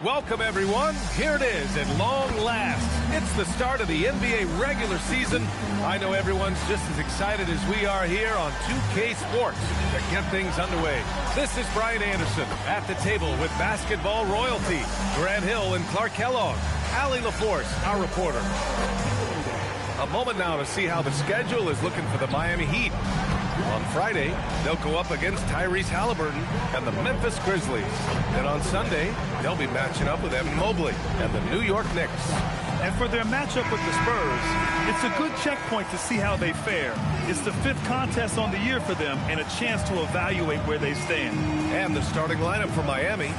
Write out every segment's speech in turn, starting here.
Welcome, everyone. Here it is at long last. It's the start of the NBA regular season. I know everyone's just as excited as we are here on 2K Sports to get things underway. This is Brian Anderson at the table with basketball royalty. Grant Hill and Clark Kellogg. Allie LaForce, our reporter. A moment now to see how the schedule is looking for the Miami Heat. On Friday, they'll go up against Tyrese Halliburton and the Memphis Grizzlies. Then on Sunday, they'll be matching up with Evan Mobley and the New York Knicks. And for their matchup with the Spurs, it's a good checkpoint to see how they fare. It's the 5th contest on the year for them and a chance to evaluate where they stand. And the starting lineup for Miami,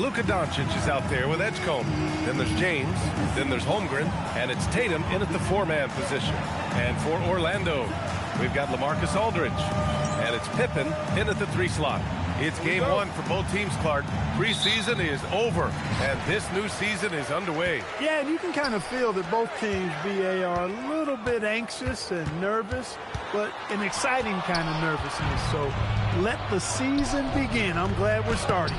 Luka Doncic is out there with Edgecombe. Then there's James, then there's Holmgren, and it's Tatum in at the 4-man position. And for Orlando, we've got LaMarcus Aldridge, and it's Pippen in at the 3 slot. It's game 1 for both teams, Clark. Preseason is over, and this new season is underway. Yeah, and you can kind of feel that both teams, BA, are a little bit anxious and nervous, but an exciting kind of nervousness. So let the season begin. I'm glad we're starting.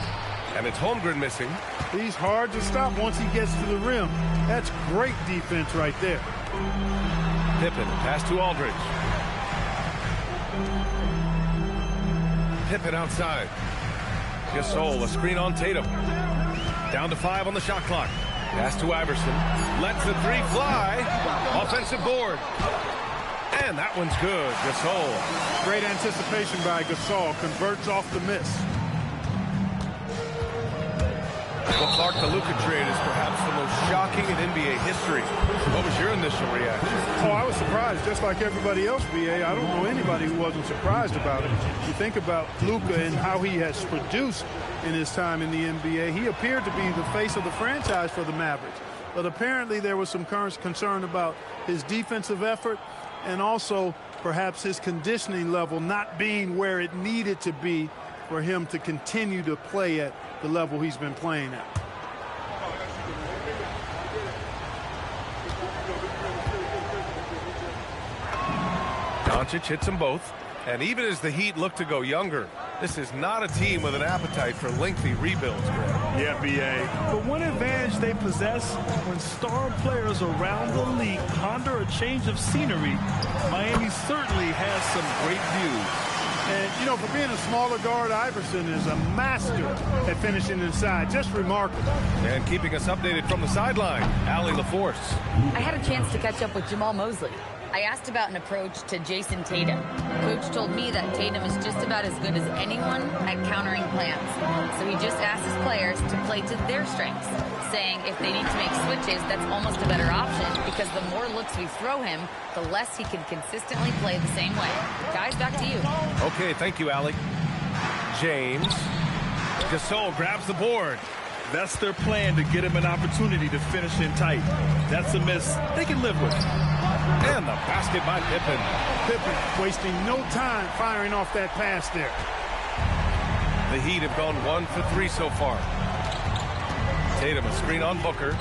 And it's Holmgren missing. He's hard to stop once he gets to the rim. That's great defense right there. Pippen, pass to Aldridge. Pippen outside. Gasol, a screen on Tatum. Down to 5 on the shot clock. Pass to Iverson. Lets the 3 fly. Offensive board. And that one's good. Gasol. Great anticipation by Gasol. Converts off the miss. Well, Clark, the Luka trade is perhaps the most shocking in NBA history. What was your initial reaction? Oh, I was surprised, just like everybody else, BA. I don't know anybody who wasn't surprised about it. You think about Luka and how he has produced in his time in the NBA. He appeared to be the face of the franchise for the Mavericks. But apparently there was some concern about his defensive effort and also perhaps his conditioning level not being where it needed to be for him to continue to play at the level he's been playing at. Doncic hits them both, and even as the Heat look to go younger, this is not a team with an appetite for lengthy rebuilds, Greg. Yeah, BA. But one advantage they possess, when star players around the league ponder a change of scenery, Miami certainly has some great views. And, you know, for being a smaller guard, Iverson is a master at finishing inside. Just remarkable. And keeping us updated from the sideline, Allie LaForce. I had a chance to catch up with Jamal Mosley. I asked about an approach to Jason Tatum. Coach told me that Tatum is just about as good as anyone at countering plans. So he just asked his players to play to their strengths, saying if they need to make switches, that's almost a better option because the more looks we throw him, the less he can consistently play the same way. Guys, back to you. Okay, thank you, Allie. James. Gasol grabs the board. That's their plan, to get him an opportunity to finish in tight. That's a miss they can live with. And the basket by Pippen. Pippen wasting no time firing off that pass there. The Heat have gone 1 for 3 so far. Tatum, a screen on Booker.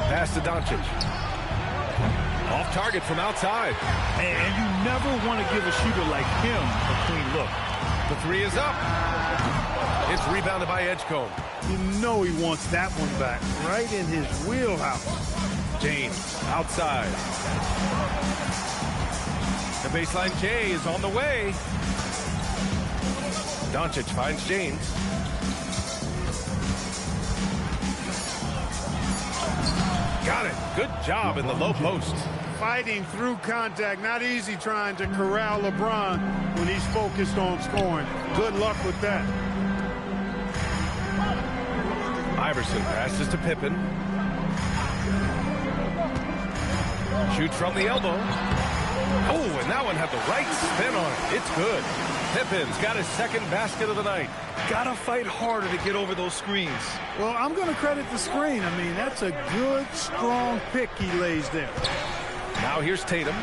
Pass to Doncic. Off target from outside. And you never want to give a shooter like him a clean look. The 3 is up. It's rebounded by Edgecombe. You know he wants that one back, right in his wheelhouse. James outside. The baseline J is on the way. Doncic finds James. Got it. Good job in the low post. Fighting through contact. Not easy trying to corral LeBron when he's focused on scoring. Good luck with that. Iverson passes to Pippen. Shoots from the elbow. Oh, and that one had the right spin on it. It's good. Pippen's got his 2nd basket of the night. Gotta fight harder to get over those screens. Well, I'm going to credit the screen. I mean, that's a good, strong pick he lays there. Now here's Tatum.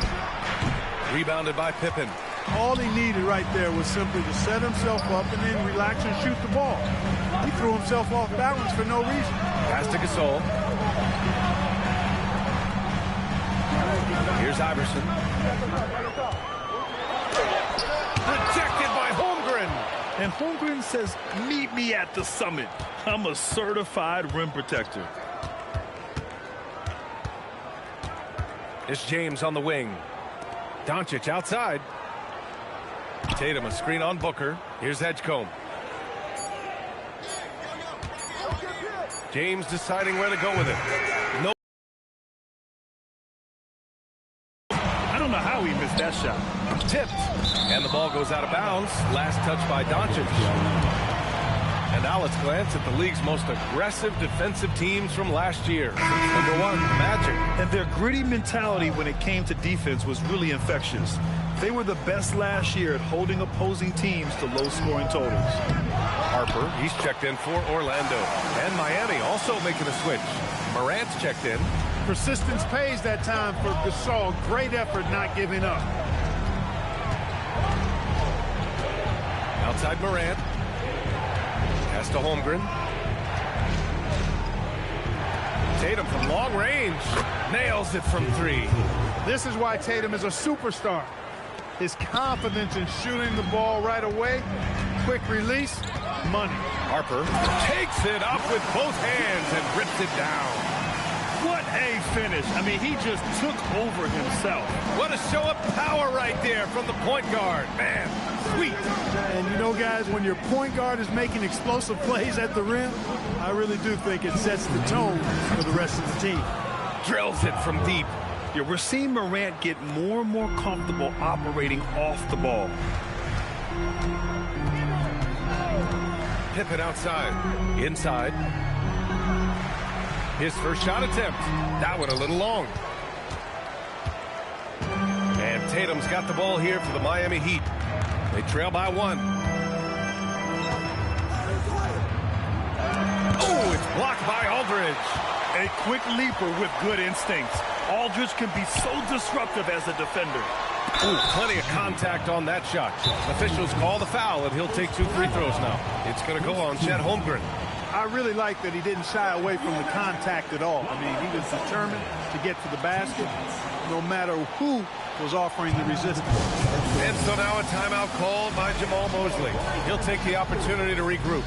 Rebounded by Pippen. All he needed right there was simply to set himself up and then relax and shoot the ball. He threw himself off balance for no reason. Pass to Gasol. Here's Iverson. Rejected by Holmgren. And Holmgren says, meet me at the summit. I'm a certified rim protector. It's James on the wing. Doncic outside. Tatum a screen on Booker. Here's Edgecombe. James deciding where to go with it. No. I don't know how he missed that shot. Tipped. And the ball goes out of bounds. Last touch by Doncic. And now let's glance at the league's most aggressive defensive teams from last year. Number 1, Magic. And their gritty mentality when it came to defense was really infectious. They were the best last year at holding opposing teams to low-scoring totals. Harper, he's checked in for Orlando. And Miami also making a switch. Morant's checked in. Persistence pays that time for Gasol. Great effort not giving up. Outside Morant. Pass to Holmgren. Tatum from long range. Nails it from 3. This is why Tatum is a superstar. His confidence in shooting the ball right away. Quick release. Money. Harper takes it up with both hands and rips it down. What a finish. I mean, he just took over himself. What a show of power right there from the point guard. Man, sweet. And you know, guys, when your point guard is making explosive plays at the rim, I really do think it sets the tone for the rest of the team. Drills it from deep. Yeah, we're seeing Morant get more and more comfortable operating off the ball. Pippen outside. Inside. His first shot attempt. That one a little long. And Tatum's got the ball here for the Miami Heat. They trail by 1. Oh, it's blocked by Aldridge. A quick leaper with good instincts. Aldridge can be so disruptive as a defender. Ooh, plenty of contact on that shot. Officials call the foul, and he'll take 2 free throws now. It's going to go on Chet Holmgren. I really like that he didn't shy away from the contact at all. I mean, he was determined to get to the basket, no matter who was offering the resistance. And so now a timeout called by Jamal Mosley. He'll take the opportunity to regroup.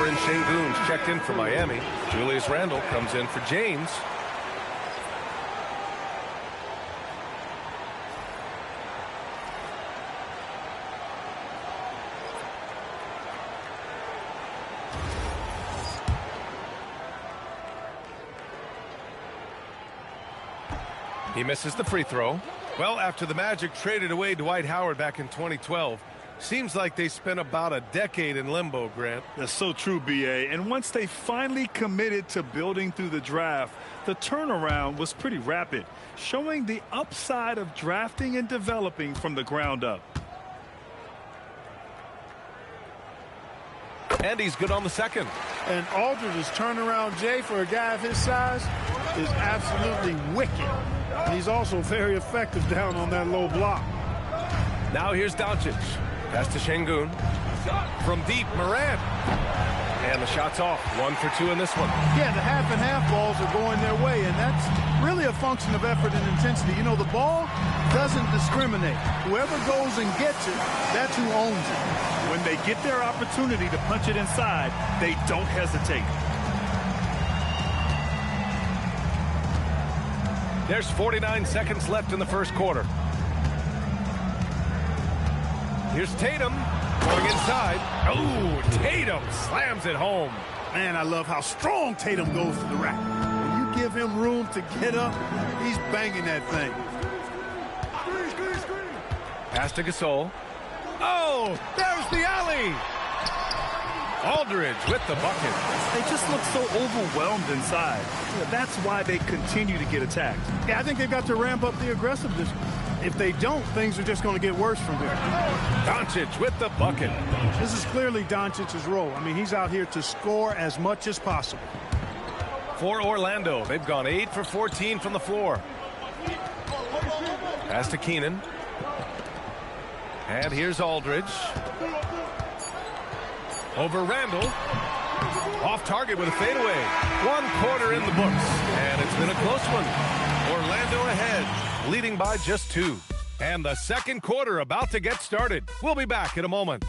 And Şengün's checked in for Miami. Julius Randle comes in for James. He misses the free throw. Well, after the Magic traded away Dwight Howard back in 2012, seems like they spent about a decade in limbo, Grant. That's so true, B.A. And once they finally committed to building through the draft, the turnaround was pretty rapid, showing the upside of drafting and developing from the ground up. And he's good on the second. And Aldridge's turnaround, Jay, for a guy of his size, is absolutely wicked. And he's also very effective down on that low block. Now here's Doncic. Pass to Şengün. From deep, Morant. And the shot's off. 1 for 2 in this one. Yeah, the half and half balls are going their way, and that's really a function of effort and intensity. You know, the ball doesn't discriminate. Whoever goes and gets it, that's who owns it. When they get their opportunity to punch it inside, they don't hesitate. There's 49 seconds left in the first quarter. Here's Tatum going inside. Oh, Tatum slams it home. Man, I love how strong Tatum goes to the rack. When you give him room to get up, he's banging that thing. Pass to Gasol. Oh, there's the alley. Aldridge with the bucket. They just look so overwhelmed inside. Yeah, that's why they continue to get attacked. Yeah, I think they've got to ramp up the aggressiveness. If they don't, things are just going to get worse from here. Doncic with the bucket. This is clearly Doncic's role. I mean, he's out here to score as much as possible. For Orlando, they've gone 8 for 14 from the floor. Pass to Keenan. And here's Aldridge. Over Randall. Off target with a fadeaway. 1 quarter in the books. And it's been a close one. Orlando ahead, leading by just 2. And the second quarter about to get started. We'll be back in a moment.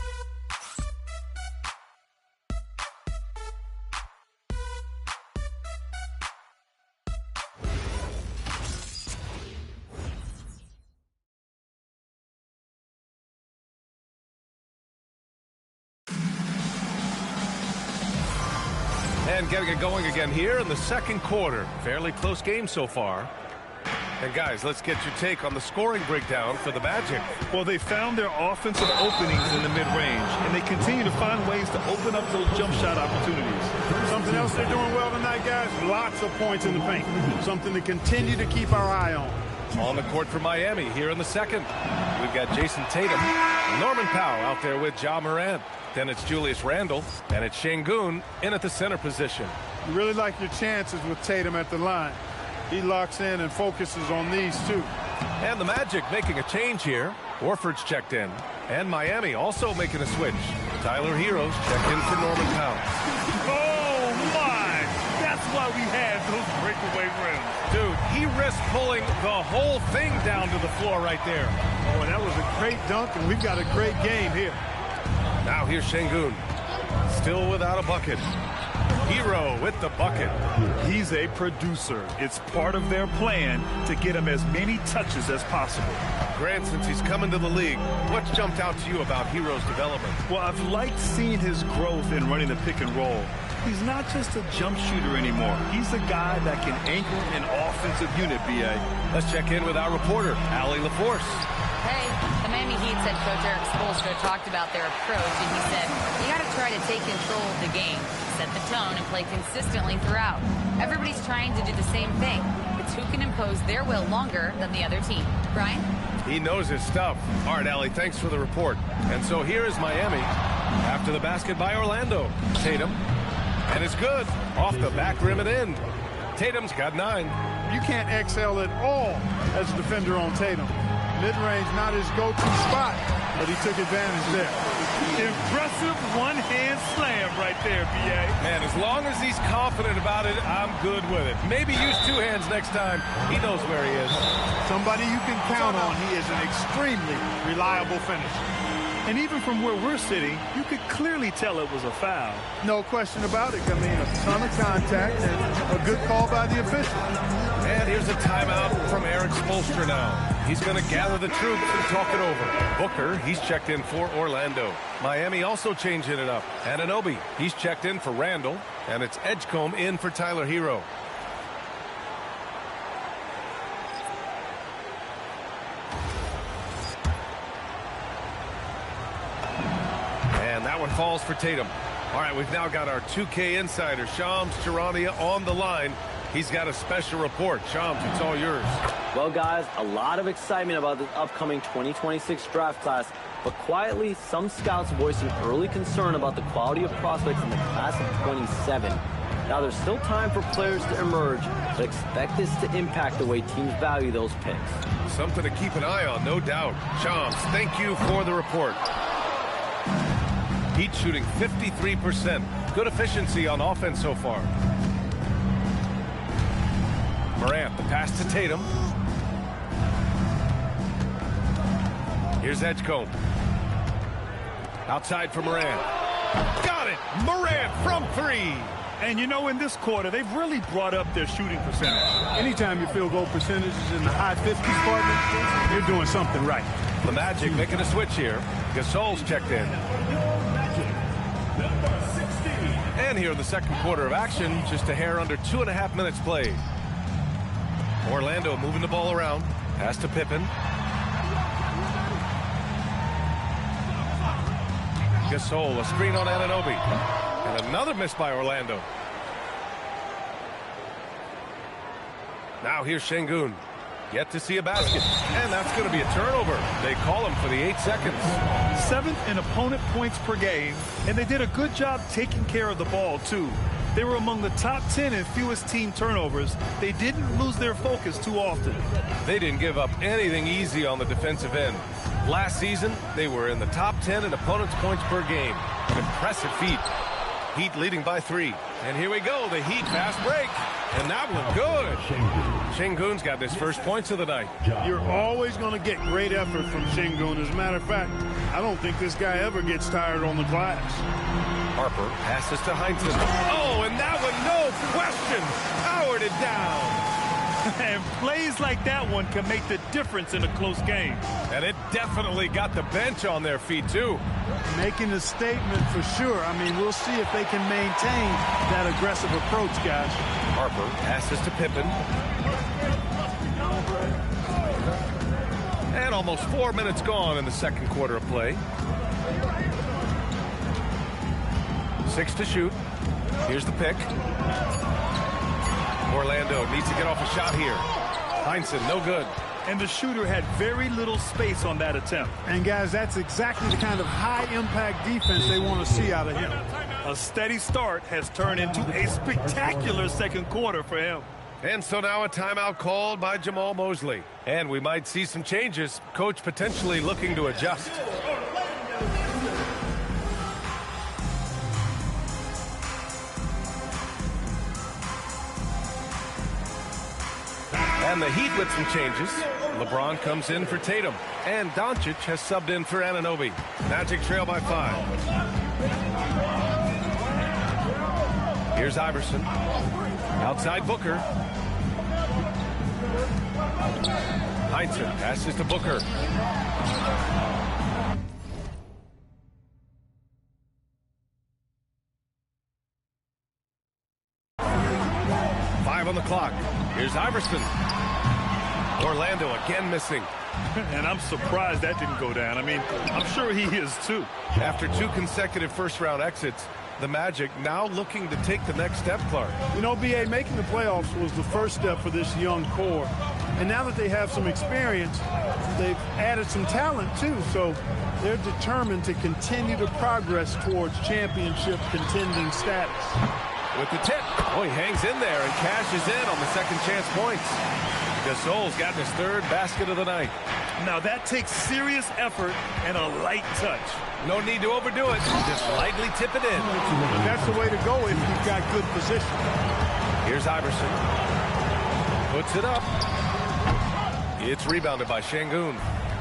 And getting it going again here in the second quarter. Fairly close game so far. And guys, let's get your take on the scoring breakdown for the Magic. Well, they found their offensive openings in the mid-range, and they continue to find ways to open up those jump shot opportunities. Something else they're doing well tonight, guys, lots of points in the paint. Something to continue to keep our eye on. On the court for Miami here in the second. We've got Jason Tatum, Norman Powell out there with Ja Morant. Then it's Julius Randle, and it's Şengün in at the center position. You really like your chances with Tatum at the line. He locks in and focuses on these two. And the Magic making a change here. Horford's checked in. And Miami also making a switch. Tyler Hero's checked in for Norman Powell. Oh, my! That's why we had those breakaway rims. Dude, he risked pulling the whole thing down to the floor right there. Oh, that was a great dunk, and we've got a great game here. Now here's Şengün. Still without a bucket. Hero with the bucket. He's a producer. It's part of their plan to get him as many touches as possible. Grant, since he's come into the league, what's jumped out to you about Hero's development? Well, I've liked seeing his growth in running the pick and roll. He's not just a jump shooter anymore. He's a guy that can anchor an offensive unit, B.A. Let's check in with our reporter, Allie LaForce. Hey, the Miami Heat said Coach Eric Spoelstra talked about their approach, and he said, you got to try to take control of the game, set the tone, and play consistently throughout. Everybody's trying to do the same thing. It's who can impose their will longer than the other team. Brian? He knows his stuff. All right, Allie, thanks for the report. And so here is Miami after the basket by Orlando. Tatum. And it's good. Off the back rim and in. Tatum's got 9. You can't excel at all as a defender on Tatum. Mid-range, not his go-to spot, but he took advantage there. Impressive one-hand slam right there, B.A. Man, as long as he's confident about it, I'm good with it. Maybe use 2 hands next time. He knows where he is. Somebody you can count on. He is an extremely reliable finisher. And even from where we're sitting, you could clearly tell it was a foul. No question about it. I mean, a ton of contact and a good call by the official. And here's a timeout from Eric Spoelstra now. He's going to gather the troops and talk it over. Booker, he's checked in for Orlando. Miami also changing it up. Anunoby, he's checked in for Randall. And it's Edgecombe in for Tyler Hero. And that one falls for Tatum. All right, we've now got our 2K insider, Shams Charania, on the line. He's got a special report. Shams, it's all yours. Well, guys, a lot of excitement about this upcoming 2026 draft class, but quietly, some scouts voiced an early concern about the quality of prospects in the class of 27. Now, there's still time for players to emerge, but expect this to impact the way teams value those picks. Something to keep an eye on, no doubt. Shams, thank you for the report. Heat shooting 53%. Good efficiency on offense so far. Morant, the pass to Tatum. Here's Edgecombe. Outside for Morant. Got it! Morant from 3. And you know, in this quarter, they've really brought up their shooting percentage. Anytime your field goal percentage is in the high 50s, partner, you're doing something right. The Magic making a switch here. Gasol's checked in. And here in the second quarter of action, just a hair under 2.5 minutes played. Orlando moving the ball around. Pass to Pippen. Gasol, a screen on Anunoby. And another miss by Orlando. Now here's Şengün. Yet to see a basket. And that's going to be a turnover. They call him for the 8 seconds. 7th in opponent points per game, and they did a good job taking care of the ball, too. They were among the top 10 in fewest team turnovers. They didn't lose their focus too often. They didn't give up anything easy on the defensive end. Last season, they were in the top 10 in opponents' points per game. An impressive feat. Heat leading by 3. And here we go, the Heat fast break. And that one good. Şengün's got his first points of the night. You're always going to get great effort from Şengün. As a matter of fact, I don't think this guy ever gets tired on the glass. Harper passes to Heinzen. Oh, and that one, no question, powered it down. And plays like that one can make the difference in a close game. And it definitely got the bench on their feet, too. Making a statement for sure. I mean, we'll see if they can maintain that aggressive approach, guys. Harper passes to Pippen. And almost 4 minutes gone in the second quarter of play. 6 to shoot. Here's the pick. Orlando needs to get off a shot here. Heinzen, no good. And the shooter had very little space on that attempt. And, guys, that's exactly the kind of high-impact defense they want to see out of him. A steady start has turned into a spectacular second quarter for him. And so now a timeout called by Jamal Mosley. And we might see some changes. Coach potentially looking to adjust. And the Heat with some changes. LeBron comes in for Tatum. And Doncic has subbed in for Anunoby. Magic trail by 5. Here's Iverson. Outside Booker. Heinzen passes to Booker. On the clock. Here's Iverson. Orlando again missing. And I'm surprised that didn't go down. I mean, I'm sure he is too. After 2 consecutive first-round exits, the Magic now looking to take the next step, Clark. You know, B.A., making the playoffs was the first step for this young core. And now that they have some experience, they've added some talent too. So they're determined to continue to progress towards championship contending status. With the tip. Oh, he hangs in there and cashes in on the second chance points. Gasol's got his 3rd basket of the night. Now that takes serious effort and a light touch. No need to overdo it. Just lightly tip it in. That's the way to go if you've got good position. Here's Iverson. Puts it up. It's rebounded by Şengün.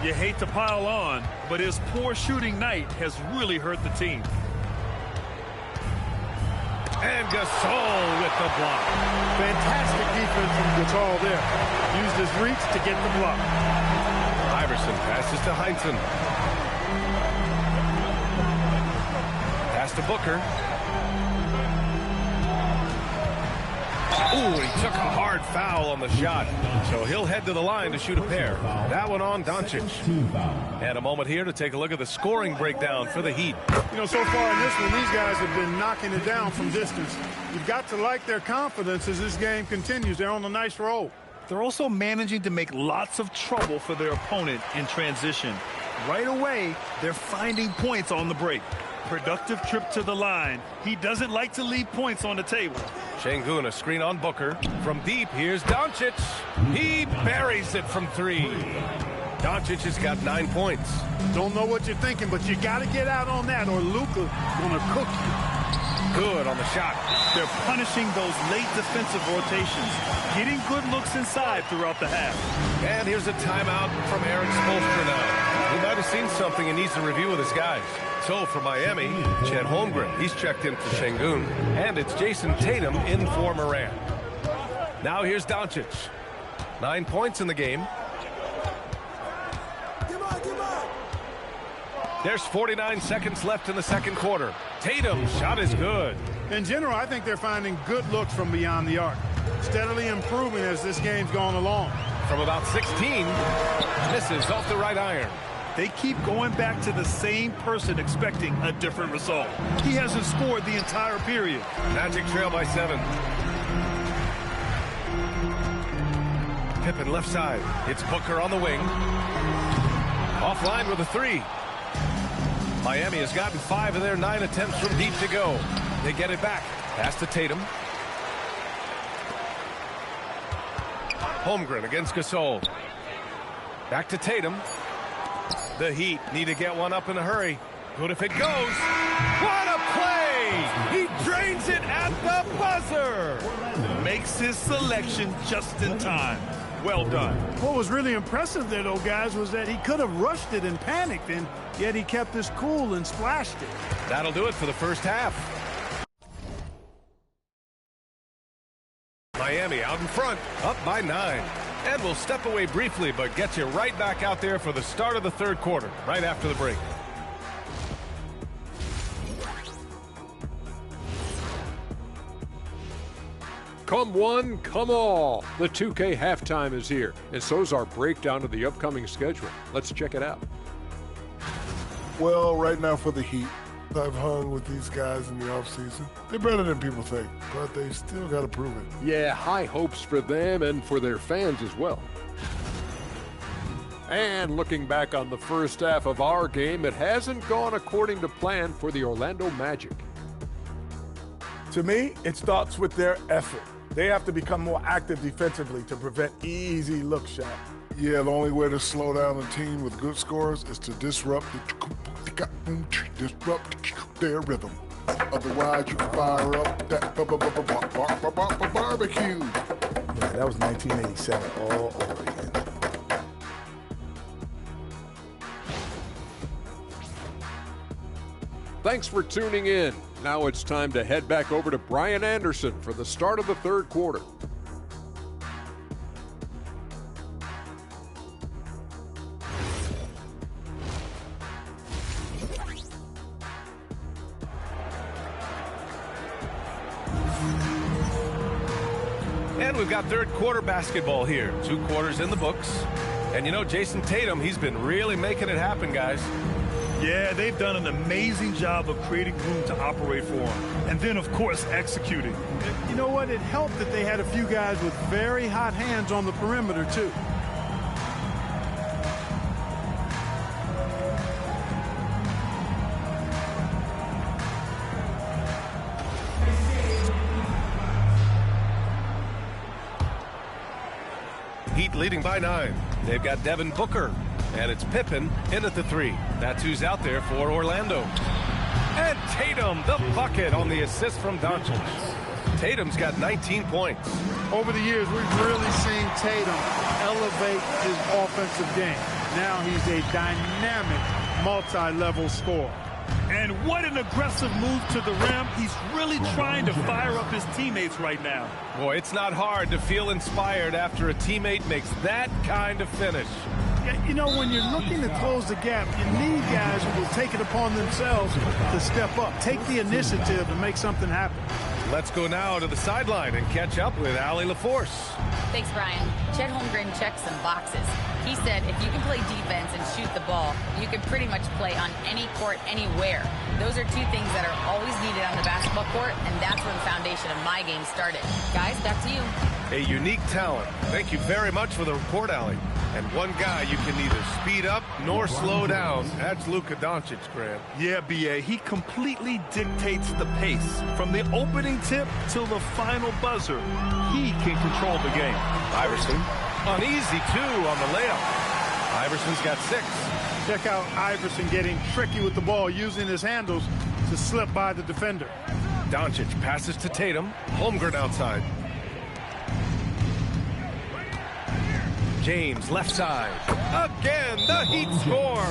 You hate to pile on, but his poor shooting night has really hurt the team. And Gasol with the block. Fantastic defense from Gasol there. Used his reach to get the block. Iverson passes to Heinzen. Pass to Booker. Ooh, he took a hard foul on the shot. So he'll head to the line to shoot a pair. That one on Doncic. And a moment here to take a look at the scoring breakdown for the Heat. You know, so far in this one, these guys have been knocking it down from distance. You've got to like their confidence as this game continues. They're on a nice roll. They're also managing to make lots of trouble for their opponent in transition. Right away, they're finding points on the break. Productive trip to the line. He doesn't like to leave points on the table. Şengün, a screen on Booker. From deep, here's Doncic. He buries it from 3. Doncic has got 9 points. Don't know what you're thinking, but you got to get out on that or Luka going to cook you. Good on the shot. They're punishing those late defensive rotations, getting good looks inside throughout the half. And here's a timeout from Eric Spoelstra now. He might have seen something he needs to review with his guys. So for Miami, Chet Holmgren, he's checked in for Şengün. And it's Jason Tatum in for Morant. Now here's Doncic. 9 points in the game. There's 49 seconds left in the second quarter. Tatum's shot is good. In general, I think they're finding good looks from beyond the arc. Steadily improving as this game's gone along. From about 16, misses off the right iron. They keep going back to the same person expecting a different result. He hasn't scored the entire period. Magic trail by 7. Pippen left side. It's Booker on the wing. Offline with a 3. Miami has gotten 5 of their 9 attempts from deep to go. They get it back. Pass to Tatum. Holmgren against Gasol. Back to Tatum. The Heat need to get one up in a hurry. Good if it goes. What a play! He drains it at the buzzer. Makes his selection just in time. Well done. What was really impressive there, though, guys, was that he could have rushed it and panicked, and yet he kept his cool and splashed it. That'll do it for the first half. Miami out in front, up by 9. And we'll step away briefly, but get you right back out there for the start of the third quarter, right after the break. Come one, come all. The 2K halftime is here, and so's our breakdown of the upcoming schedule. Let's check it out. Well, right now for the Heat, I've hung with these guys in the offseason. They're better than people think, but they still got to prove it. Yeah, high hopes for them and for their fans as well. And looking back on the first half of our game, it hasn't gone according to plan for the Orlando Magic. To me, it starts with their effort. They have to become more active defensively to prevent easy look shots. Yeah, the only way to slow down a team with good scores is to disrupt their rhythm. Otherwise, you fire up that barbecue. Yeah, that was 1987 all over again. Thanks for tuning in. Now it's time to head back over to Brian Anderson for the start of the third quarter. And we've got third quarter basketball here. 2 quarters in the books. And you know, Jason Tatum, he's been really making it happen, guys. Yeah, they've done an amazing job of creating room to operate for him. And then, of course, executing. You know what? It helped that they had a few guys with very hot hands on the perimeter, too. Heat leading by 9. They've got Devin Booker. And it's Pippen in at the 3. That's who's out there for Orlando. And Tatum, the bucket on the assist from Doncic. Tatum's got 19 points. Over the years, we've really seen Tatum elevate his offensive game. Now he's a dynamic, multi-level scorer. And what an aggressive move to the rim. He's really trying to fire up his teammates right now. Boy, it's not hard to feel inspired after a teammate makes that kind of finish. Yeah, you know, when you're looking to close the gap, you need guys who will take it upon themselves to step up, take the initiative and make something happen. Let's go now to the sideline and catch up with Allie LaForce. Thanks, Brian. Chet Holmgren checked some boxes. He said if you can play defense and shoot the ball, you can pretty much play on any court, anywhere. Those are 2 things that are always needed on the basketball court, and that's where the foundation of my game started. Guys, back to you. A unique talent. Thank you very much for the report, Allie. And one guy you can neither speed up nor slow down. That's Luka Doncic, Grant. Yeah, B.A., he completely dictates the pace. From the opening tip till the final buzzer, he can control the game. Iverson, an easy 2 on the layup. Iverson's got 6. Check out Iverson getting tricky with the ball, using his handles to slip by the defender. Doncic passes to Tatum. Holmgren outside. James left side. Again, the Heat score.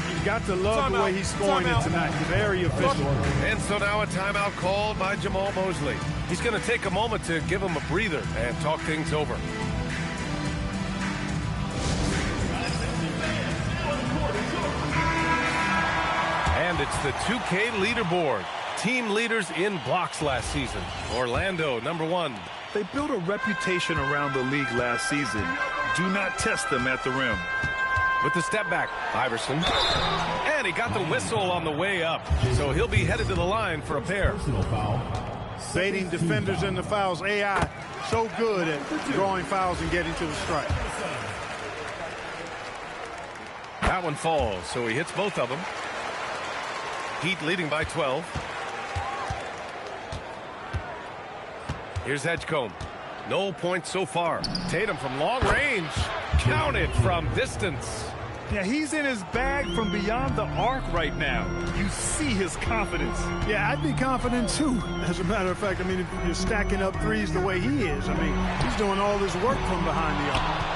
You've got to love the way he's scoring it tonight. Very efficient. And so now a timeout called by Jamal Mosley. He's going to take a moment to give him a breather and talk things over. And it's the 2K leaderboard. Team leaders in blocks last season. Orlando, number 1. They built a reputation around the league last season. Do not test them at the rim. With the step back, Iverson. And he got the whistle on the way up. So he'll be headed to the line for a pair. baiting defenders into fouls. AI so good at drawing fouls and getting to the strike. That one falls, so he hits both of them. Heat leading by 12. Here's Edgecombe. No points so far. Tatum from long range. Counted from distance. Yeah, he's in his bag from beyond the arc right now. You see his confidence. Yeah, I'd be confident too. As a matter of fact, I mean, if you're stacking up threes the way he is, I mean, he's doing all this work from behind the arc.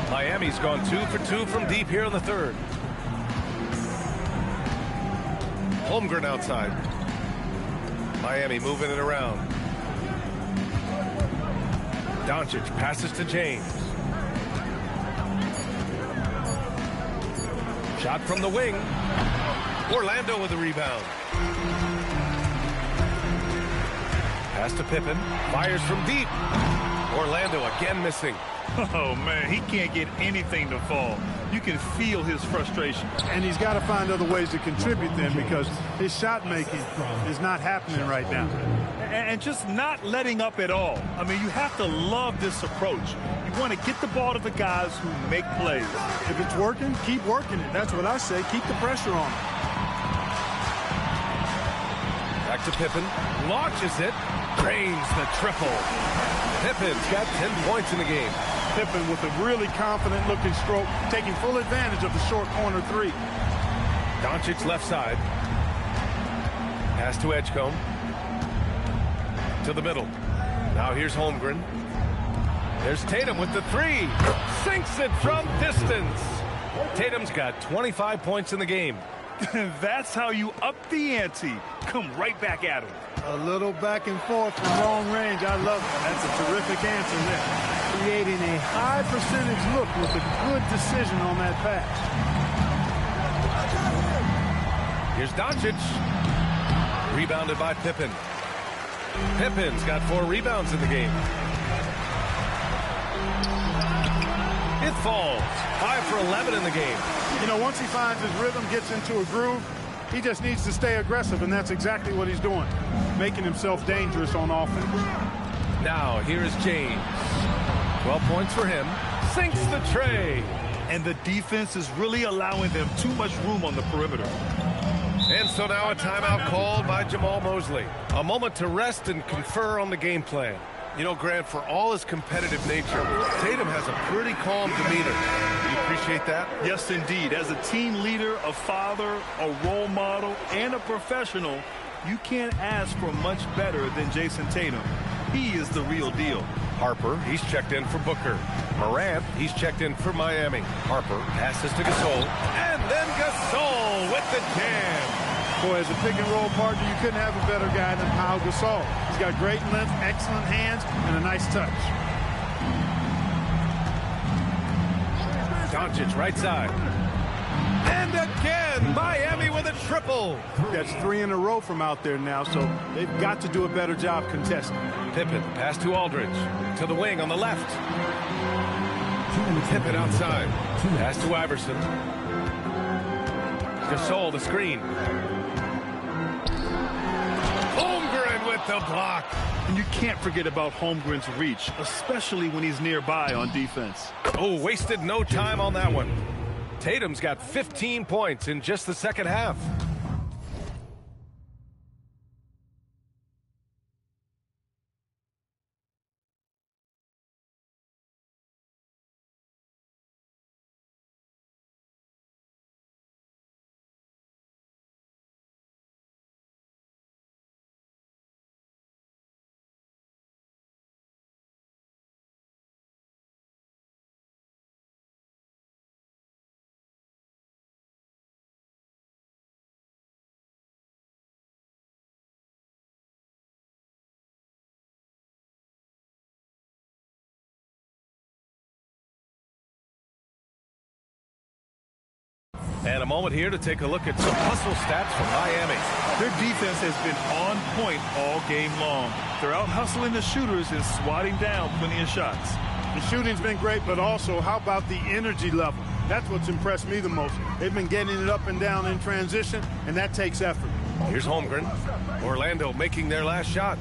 Miami's gone 2 for 2 from deep here in the third. Holmgren outside. Miami moving it around. Doncic passes to James. Shot from the wing. Orlando with a rebound. Pass to Pippen. Fires from deep. Orlando again missing. Oh, man, he can't get anything to fall. You can feel his frustration. And he's got to find other ways to contribute then, because his shot making is not happening right now. And just not letting up at all. I mean, you have to love this approach. You want to get the ball to the guys who make plays. If it's working, keep working it. That's what I say. Keep the pressure on him. Back to Pippen. Launches it. Drains the triple. Pippen's got 10 points in the game. Pippen with a really confident-looking stroke, taking full advantage of the short corner three. Doncic left side. Pass to Edgecombe. To the middle. Now here's Holmgren. There's Tatum with the three. Sinks it from distance. Tatum's got 25 points in the game. That's how you up the ante. Come right back at him. A little back and forth from long range. I love it. That's a terrific answer there. Creating a high percentage look with a good decision on that pass. Here's Doncic. Rebounded by Pippen. Pippen's got 4 rebounds in the game. It falls. 5 for 11 in the game. You know, once he finds his rhythm, gets into a groove, he just needs to stay aggressive, and that's exactly what he's doing, making himself dangerous on offense. Now, here's James. 12 points for him. Sinks the tray. And the defense is really allowing them too much room on the perimeter. And so now a timeout called by Jamal Mosley. A moment to rest and confer on the game plan. You know, Grant, for all his competitive nature, Tatum has a pretty calm demeanor. Do you appreciate that? Yes, indeed. As a team leader, a father, a role model, and a professional, you can't ask for much better than Jason Tatum. He is the real deal. Harper, he's checked in for Booker. Morant, he's checked in for Miami. Harper passes to Gasol. And then Gasol with the jam. Boy, as a pick-and-roll partner, you couldn't have a better guy than Pau Gasol. He's got great length, excellent hands, and a nice touch. Doncic right side. And again, Miami with a triple. That's 3 in a row from out there now, so they've got to do a better job contesting. Pippen, pass to Aldridge. To the wing on the left. Pippen outside. Pass to Iverson. Gasol, the screen. Holmgren with the block. And you can't forget about Holmgren's reach, especially when he's nearby on defense. Oh, wasted no time on that one. Tatum's got 15 points in just the second half. And a moment here to take a look at some hustle stats from Miami. Their defense has been on point all game long. They're out hustling the shooters and swatting down plenty of shots. The shooting's been great, but also how about the energy level? That's what's impressed me the most. They've been getting it up and down in transition, and that takes effort. Here's Holmgren. Orlando making their last shot.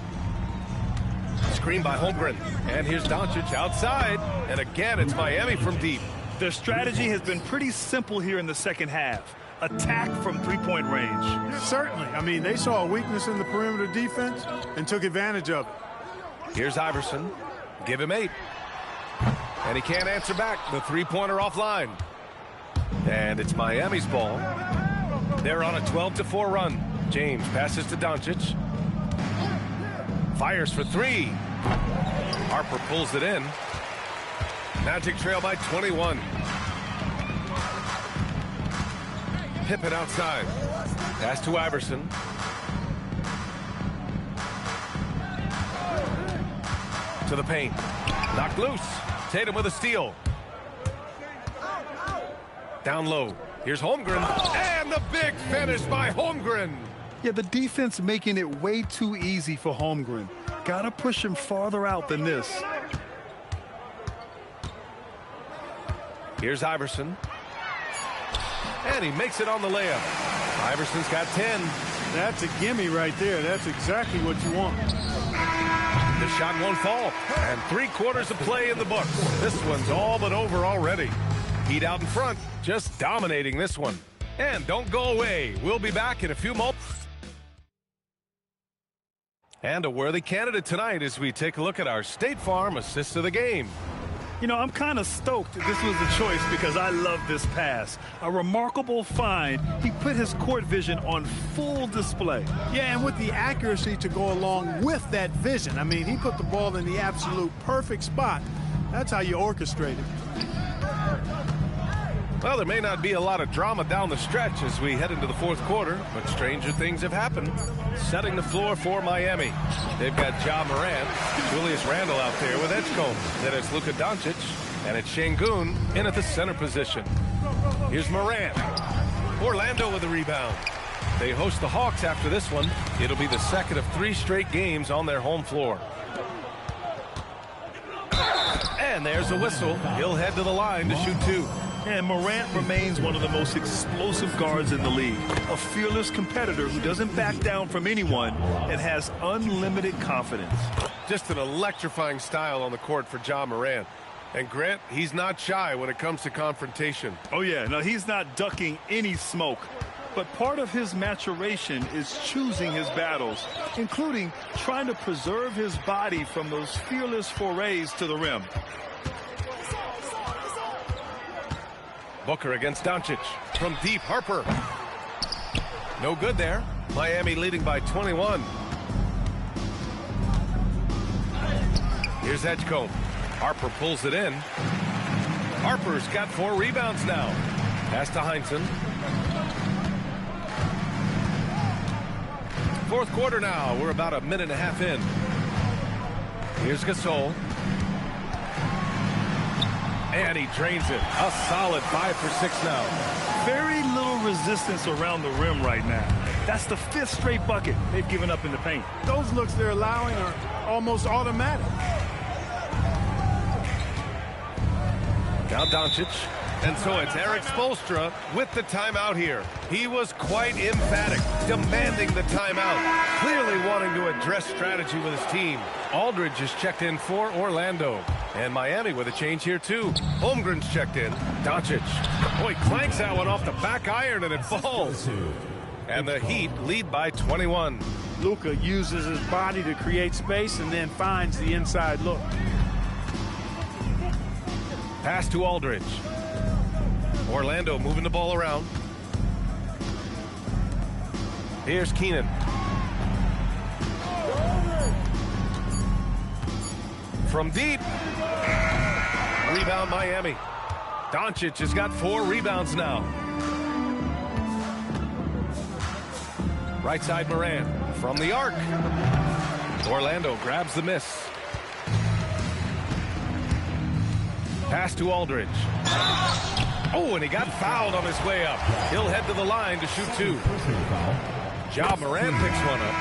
Screen by Holmgren. And here's Doncic outside. And again, it's Miami from deep. Their strategy has been pretty simple here in the second half. Attack from three-point range. Certainly. I mean, they saw a weakness in the perimeter defense and took advantage of it. Here's Iverson. Give him 8. And he can't answer back. The three-pointer offline. And it's Miami's ball. They're on a 12-4 run. James passes to Doncic. Fires for 3. Harper pulls it in. Magic trail by 21. Pippen outside. Pass to Iverson. To the paint. Knocked loose. Tatum with a steal. Down low. Here's Holmgren. And the big finish by Holmgren. Yeah, the defense making it way too easy for Holmgren. Gotta push him farther out than this. Here's Iverson. And he makes it on the layup. Iverson's got 10. That's a gimme right there. That's exactly what you want. The shot won't fall. And 3/4 of play in the books. This one's all but over already. Heat out in front, just dominating this one. And don't go away. We'll be back in a few moments. And a worthy candidate tonight as we take a look at our State Farm assist of the game. You know, I'm kind of stoked this was the choice because I love this pass. A remarkable find. He put his court vision on full display. Yeah, and with the accuracy to go along with that vision. I mean, he put the ball in the absolute perfect spot. That's how you orchestrate it. Well, there may not be a lot of drama down the stretch as we head into the 4th quarter, but stranger things have happened. Setting the floor for Miami. They've got Ja Morant, Julius Randle out there with Edgecombe. Then it's Luka Doncic, and it's Şengün in at the center position. Here's Morant. Orlando with the rebound. They host the Hawks after this one. It'll be the second of 3 straight games on their home floor. And there's a whistle. He'll head to the line to shoot 2. And Morant remains one of the most explosive guards in the league. A fearless competitor who doesn't back down from anyone and has unlimited confidence. Just an electrifying style on the court for Ja Morant. And Grant, he's not shy when it comes to confrontation. Oh, yeah. No, he's not ducking any smoke. But part of his maturation is choosing his battles, including trying to preserve his body from those fearless forays to the rim. Booker against Doncic. From deep, Harper. No good there. Miami leading by 21. Here's Edgecombe. Harper pulls it in. Harper's got 4 rebounds now. Pass to Heinsohn. 4th quarter now. We're about a minute and a half in. Here's Gasol. And he drains it. A solid 5 for 6 now. Very little resistance around the rim right now. That's the 5th straight bucket they've given up in the paint. Those looks they're allowing are almost automatic. Now Doncic. And so it's Eric Spoelstra with the timeout here. He was quite emphatic, demanding the timeout, clearly wanting to address strategy with his team. Aldridge is checked in for Orlando. And Miami with a change here, too. Holmgren's checked in. Doncic. Boy, clanks that one off the back iron, and it falls. And the Heat lead by 21. Luka uses his body to create space and then finds the inside look. Pass to Aldridge. Orlando moving the ball around. Here's Keenan. From deep. Rebound Miami. Doncic has got 4 rebounds now. Right side Morant. From the arc. Orlando grabs the miss. Pass to Aldridge. Oh, and he got fouled on his way up. He'll head to the line to shoot 2. Ja Morant picks one up.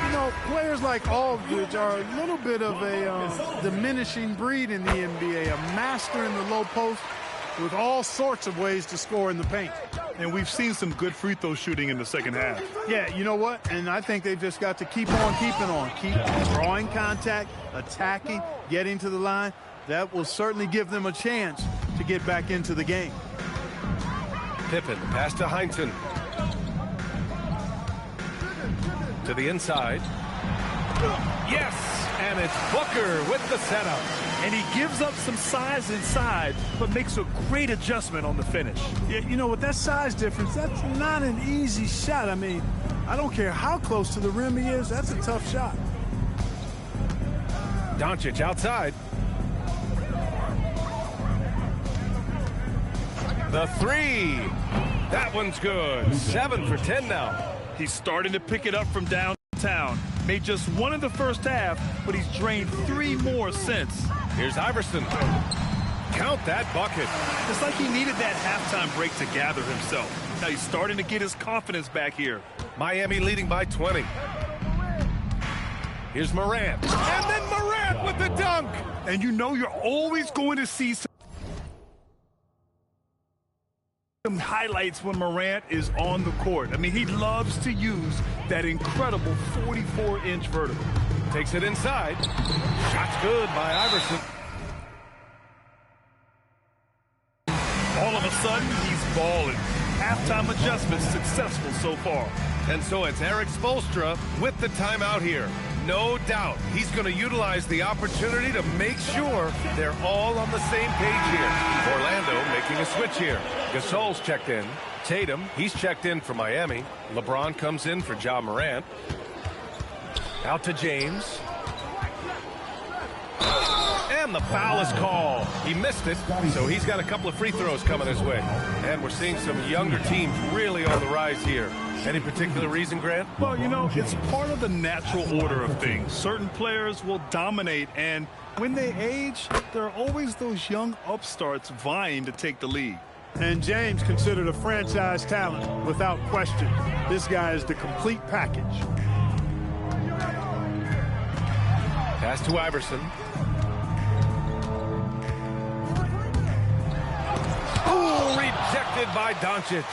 You know, players like Aldridge are a little bit of a diminishing breed in the NBA. A master in the low post, with all sorts of ways to score in the paint. And we've seen some good free throw shooting in the second half. Yeah, you know what? And I think they've just got to keep on keeping on. Keep drawing contact, attacking, getting to the line. That will certainly give them a chance to get back into the game. Pippen, pass to Heinsohn. To the inside. Yes! And it's Booker with the setup. And he gives up some size inside, but makes a great adjustment on the finish. Yeah, you know, with that size difference, that's not an easy shot. I mean, I don't care how close to the rim he is. That's a tough shot. Doncic outside. The three. That one's good. 7 for 10 now. He's starting to pick it up from downtown. Made just one in the first half, but he's drained 3 more since. Here's Iverson. Count that bucket. It's like he needed that halftime break to gather himself. Now he's starting to get his confidence back here. Miami leading by 20. Here's Morant. And then Morant with the dunk. And you know you're always going to see some highlights when Morant is on the court. I mean, he loves to use that incredible 44-inch vertical. Takes it inside. Shot's good by Iverson. All of a sudden, he's balling. Halftime adjustments successful so far. And so it's Eric Spoelstra with the timeout here. No doubt he's going to utilize the opportunity to make sure they're all on the same page here. Orlando making a switch here. Gasol's checked in. Tatum, he's checked in for Miami. LeBron comes in for Ja Morant. Out to James. And the foul is called. He missed it, so he's got a couple of free throws coming his way. And we're seeing some younger teams really on the rise here. Any particular reason, Grant? Well, you know, it's part of the natural order of things. Certain players will dominate, and when they age, there are always those young upstarts vying to take the lead. And James considered a franchise talent without question. This guy is the complete package. Pass to Iverson. Ooh, rejected by Doncic.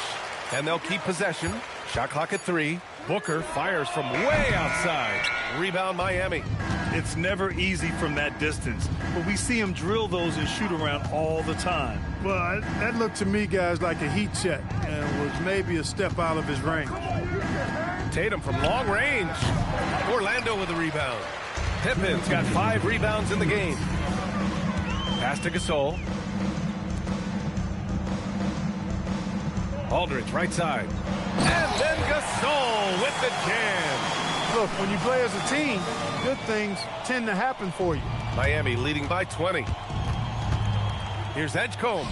And they'll keep possession. Shot clock at 3. Booker fires from way outside. Rebound Miami. It's never easy from that distance, but we see him drill those and shoot around all the time. Well, that looked to me, guys, like a heat check and was maybe a step out of his range. Tatum from long range. Orlando with a rebound. Pippen's got 5 rebounds in the game. Pass to Gasol. Aldridge, right side. And then Gasol with the jam. Look, when you play as a team, good things tend to happen for you. Miami leading by 20. Here's Edgecombe.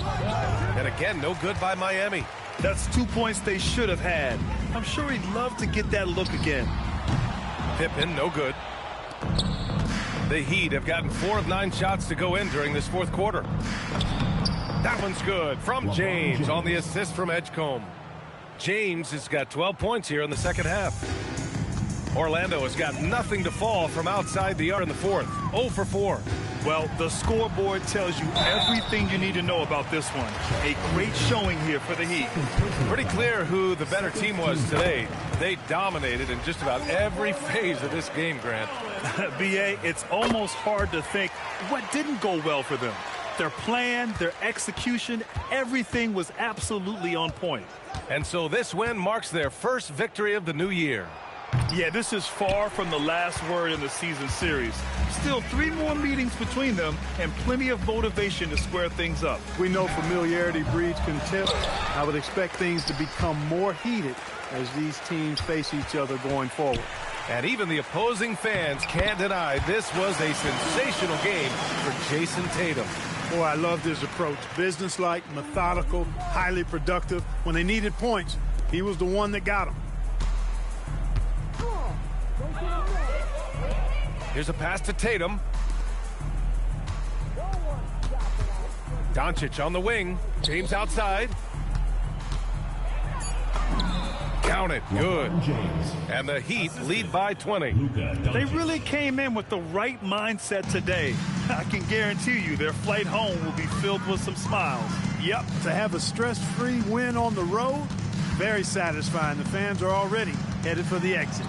And again, no good by Miami. That's 2 points they should have had. I'm sure he'd love to get that look again. Pippen, no good. The Heat have gotten 4 of 9 shots to go in during this fourth quarter. That one's good from James on the assist from Edgecombe. James has got 12 points here in the second half. Orlando has got nothing to fall from outside the arc in the fourth. 0 for 4. Well, the scoreboard tells you everything you need to know about this one. A great showing here for the Heat. Pretty clear who the better team was today. They dominated in just about every phase of this game, Grant. B.A., it's almost hard to think what didn't go well for them. Their plan, their execution, everything was absolutely on point. And so this win marks their first victory of the new year. Yeah, this is far from the last word in the season series. Still 3 more meetings between them and plenty of motivation to square things up. We know familiarity breeds contempt. I would expect things to become more heated as these teams face each other going forward. And even the opposing fans can't deny this was a sensational game for Jason Tatum. Boy, I loved his approach. Businesslike, methodical, highly productive. When they needed points, he was the one that got them. Here's a pass to Tatum. Doncic on the wing. James outside. Count it. Good. And the Heat lead by 20. They really came in with the right mindset today. I can guarantee you their flight home will be filled with some smiles. Yep, to have a stress-free win on the road, very satisfying. The fans are already headed for the exit.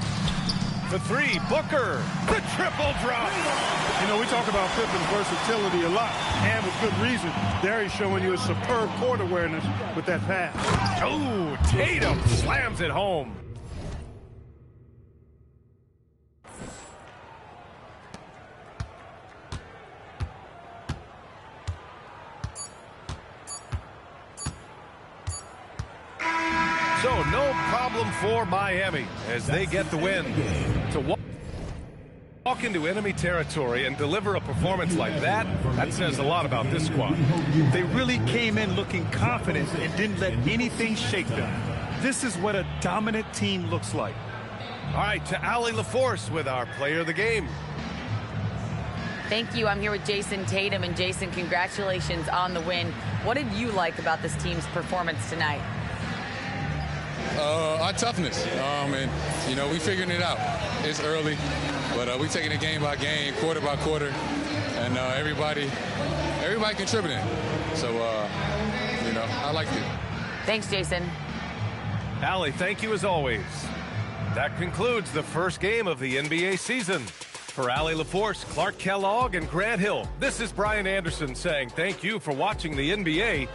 For three, Booker, the triple drop. You know, we talk about Pippen's versatility a lot, and with good reason. There he's showing you a superb court awareness with that pass. Oh, Tatum slams it home. So no problem for Miami as they get the win. To walk into enemy territory and deliver a performance like that, that says a lot about this squad. They really came in looking confident and didn't let anything shake them. This is what a dominant team looks like. All right, to Allie LaForce with our player of the game. Thank you. I'm here with Jason Tatum. And Jason, congratulations on the win. What did you like about this team's performance tonight? Our toughness. And, you know, we figuring it out. It's early, but we taking it game by game, quarter by quarter, and everybody contributing. So, you know, I liked it. Thanks, Jason. Allie, thank you as always. That concludes the first game of the NBA season. For Allie LaForce, Clark Kellogg, and Grant Hill, this is Brian Anderson saying thank you for watching the NBA.